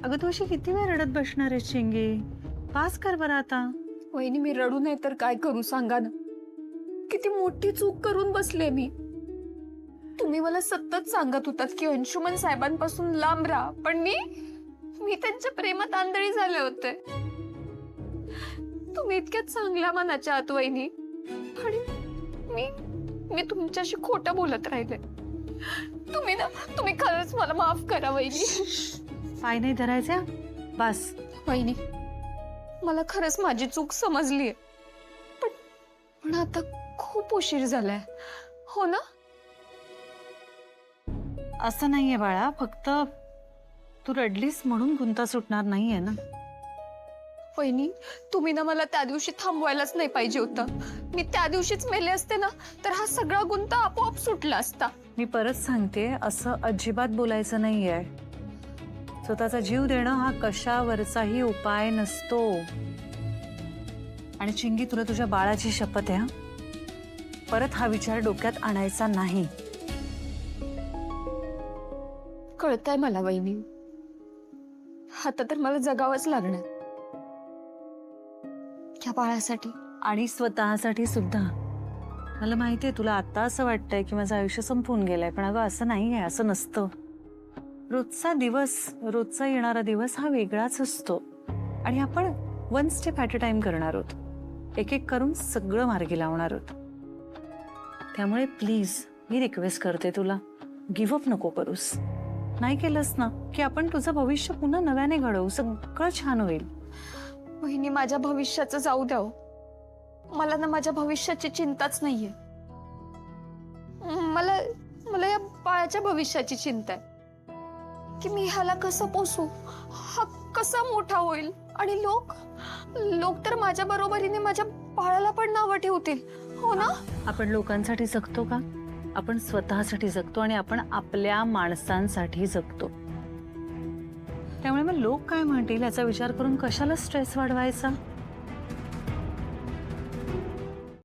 अगं तू अशी किती वेळ रडत बसणार आहे चिंगी? पास कर बरं आता. वहिनी मी रडू नये तर काय करू सांगा ना. किती मोठी चूक करून बसले मी. तुम्ही मला सतत सांगत होतात की अंशुमन साहेबांपासून लांब राहा, पण मी त्यांच्या प्रेमात आंधळी झाले होते. तुम्ही इतक्या चांगल्या मनाच्या आहात वहिनी, पण मी तुमच्याशी खोटं बोलत राहिले. तुम्ही खरंच मला माफ करा वहिनी. पाय नाही धरायचा बस. वहिनी मला खरंच माझी चूक समजलीये, पण आता खूप उशीर झालाय, हो ना? असं नाहीये बाळा, फक्त तू रडलीस म्हणून गुंता सुटणार नाहीये ना. वहिनी तुम्ही ना मला त्या दिवशी थांबवायलाच नाही पाहिजे होतं. मी त्या दिवशीच मेले असते ना तर हा सगळा गुंता आपोआप सुटला असता. मी परत सांगते, असं अजिबात बोलायचं नाहीये. स्वतःचा जीव देणं हा कशावरचाही उपाय नसतो. आणि चिंगी, तुला तुझ्या बाळाची शपथ आहे, परत हा विचार डोक्यात आणायचा नाही. कळतंय मला वहिनी, आता तर मला जगावंच लागणार या बाळासाठी आणि स्वतःसाठी सुद्धा. मला माहितीये तुला आता असं वाटतंय की माझं आयुष्य संपून गेलंय, पण अगं असं नाहीये, असं नसतं. रोजचा दिवस, रोजचा येणारा दिवस हा वेगळाच असतो. आणि आपण one step at a time करणार आहोत, एक एक करून सगळं मार्गी लावणार आहोत. त्यामुळे प्लीज मी रिक्वेस्ट करते तुला, गिव्हअप नको करूस. नाही केलंस ना की आपण तुझं भविष्य पुन्हा नव्याने घडवू, सगळं छान होईल. वहिनी माझ्या भविष्याचं जाऊ द्या हो. मला ना माझ्या भविष्याची चिंताच नाहीये. मला या बाळाच्या भविष्याची चिंता आहे की मी ह्याला कसं पोसू, हा कसा मोठा होईल. आणि लोक तर माझ्या बरोबरीने माझ्या बाळाला पण नावं ठेवतील, हो ना? आपण लोकांसाठी जगतो का? आपण स्वतःसाठी जगतो आणि आपण आपल्या माणसांसाठी जगतो. त्यामुळे मग लोक काय म्हणतील याचा विचार करून कशाला स्ट्रेस वाढवायचा?